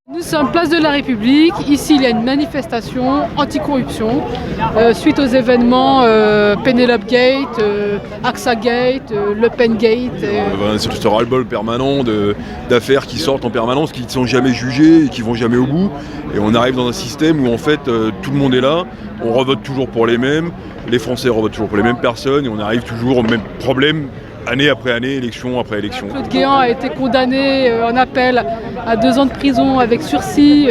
Nous sommes place de la République. Ici, il y a une manifestation anti-corruption suite aux événements Penelope Gate, AXA Gate, Le Pen Gate. C'est ce ras-le-bol permanent d'affaires qui sortent en permanence, qui ne sont jamais jugées et qui ne vont jamais au bout. Et on arrive dans un système où en fait tout le monde est là, on revote toujours pour les mêmes, les Français revotent toujours pour les mêmes personnes et on arrive toujours au même problème. Année après année, élection après élection. Claude Guéant a été condamné en appel à 2 ans de prison avec sursis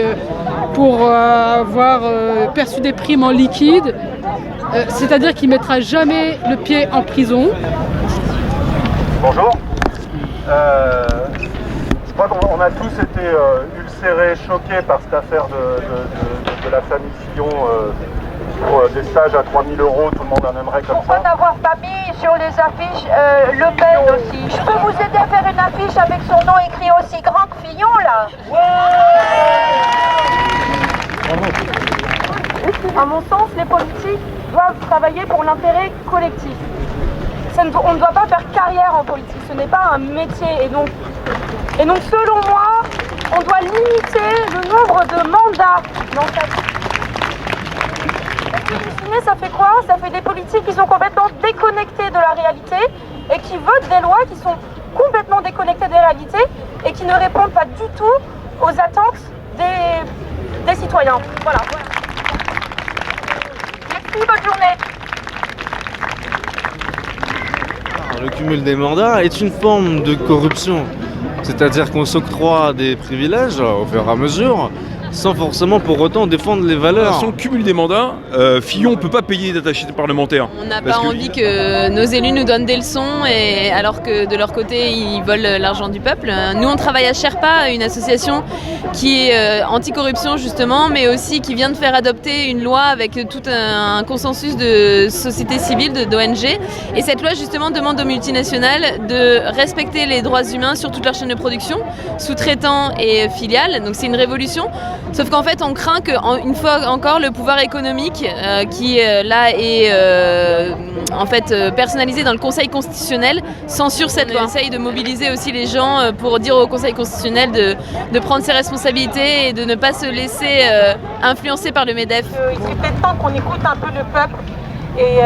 pour avoir perçu des primes en liquide. C'est-à-dire qu'il ne mettra jamais le pied en prison. Bonjour. Je crois qu'on a tous été ulcérés, choqués par cette affaire de la famille Fillon. Des stages à 3 000 €, tout le monde en aimerait comme ça. Pourquoi n'avoir pas mis sur les affiches Le Pen aussi? Je peux vous aider à faire une affiche avec son nom écrit aussi grand que Fillon là. À mon sens, les politiques doivent travailler pour l'intérêt collectif. On ne doit pas faire carrière en politique, ce n'est pas un métier. Et donc selon moi, on doit limiter le nombre de mandats dans sa vie. Ça fait quoi? Ça fait des politiques qui sont complètement déconnectés de la réalité et qui votent des lois qui sont complètement déconnectées de la réalité et qui ne répondent pas du tout aux attentes des citoyens. Voilà. Merci, bonne journée. Le cumul des mandats est une forme de corruption, c'est-à-dire qu'on s'octroie des privilèges au fur et à mesure, sans forcément pour autant défendre les valeurs. Si on cumule des mandats, Fillon ne peut pas payer d'attachés parlementaires. On n'a pas envie que nos élus nous donnent des leçons, alors que de leur côté, ils volent l'argent du peuple. Nous, on travaille à Sherpa, une association qui est anti-corruption justement, mais aussi qui vient de faire adopter une loi avec tout un consensus de société civile, d'ONG. Et cette loi justement demande aux multinationales de respecter les droits humains sur toute leur chaîne de production, sous-traitants et filiales. Donc c'est une révolution. Sauf qu'en fait, on craint qu'une fois encore, le pouvoir économique, qui là est en fait personnalisé dans le Conseil constitutionnel, censure cette loi. On essaye de mobiliser aussi les gens pour dire au Conseil constitutionnel de prendre ses responsabilités et de ne pas se laisser influencer par le MEDEF. Il serait peut-être temps qu'on écoute un peu le peuple et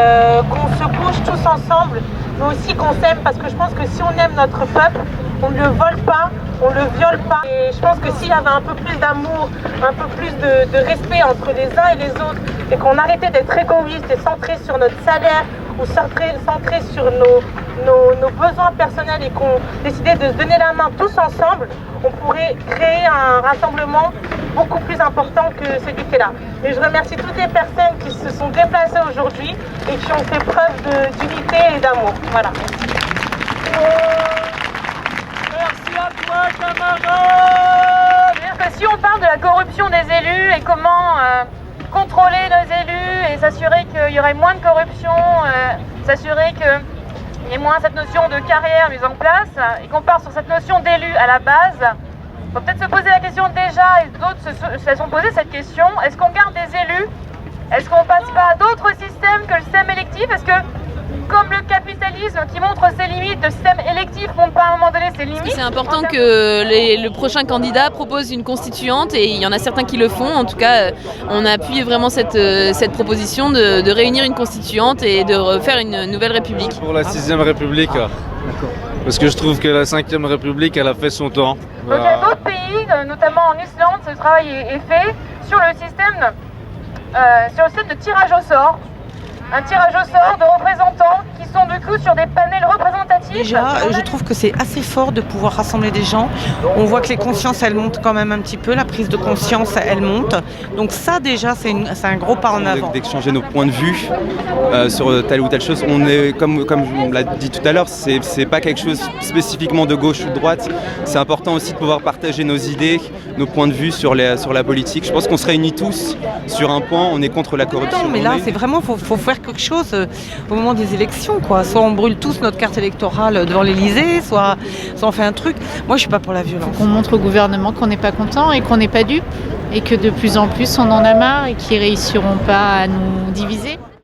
qu'on se bouge tous ensemble, mais aussi qu'on s'aime, parce que je pense que si on aime notre peuple, on ne le vole pas, on ne le viole pas. Et je pense que s'il y avait un peu plus d'amour, un peu plus de respect entre les uns et les autres, et qu'on arrêtait d'être égoïste et centré sur notre salaire ou centré sur nos besoins personnels et qu'on décidait de se donner la main tous ensemble, on pourrait créer un rassemblement beaucoup plus important que celui qui est là. Et je remercie toutes les personnes qui se sont déplacées aujourd'hui et qui ont fait preuve d'unité et d'amour. Voilà. Merci à toi, camarade. C'est-à-dire que si on parle de la corruption des élus et comment contrôler nos élus et s'assurer qu'il y aurait moins de corruption, s'assurer qu'il y ait moins cette notion de carrière mise en place et qu'on part sur cette notion d'élu à la base, il faut peut-être se poser la question déjà, et d'autres se sont posé cette question, est-ce qu'on garde des élus? Est-ce qu'on passe pas à d'autres systèmes que le système électif? Est-ce que, comme le capitalisme qui montre ses limites, le système électif montre pas à un moment donné ses limites? C'est important que le prochain candidat propose une constituante, et il y en a certains qui le font. En tout cas, on appuie vraiment cette proposition de réunir une constituante et de refaire une nouvelle république. Pour la 6ème République, parce que je trouve que la 5ème République, elle a fait son temps. Donc il y a d'autres pays, notamment en Islande, ce travail est fait sur le système de tirage au sort. Un tirage au sort de représentants qui sont du coup sur des panels représentatifs. Déjà, je trouve que c'est assez fort de pouvoir rassembler des gens. On voit que les consciences, elles montent quand même un petit peu. La prise de conscience, elle monte. Donc ça, déjà, c'est un gros pas en avant. D'exchanger nos points de vue sur telle ou telle chose. On est, comme on l'a dit tout à l'heure, c'est pas quelque chose spécifiquement de gauche ou de droite. C'est important aussi de pouvoir partager nos idées, nos points de vue sur la politique. Je pense qu'on se réunit tous sur un point. On est contre la corruption. Non, mais là, c'est vraiment, faut faire quelque chose au moment des élections, quoi. Soit on brûle tous notre carte électorale devant l'Elysée, soit on fait un truc. Moi, je suis pas pour la violence. Faut qu'on montre au gouvernement qu'on n'est pas content et qu'on n'est pas dupe, et que de plus en plus on en a marre et qu'ils réussiront pas à nous diviser.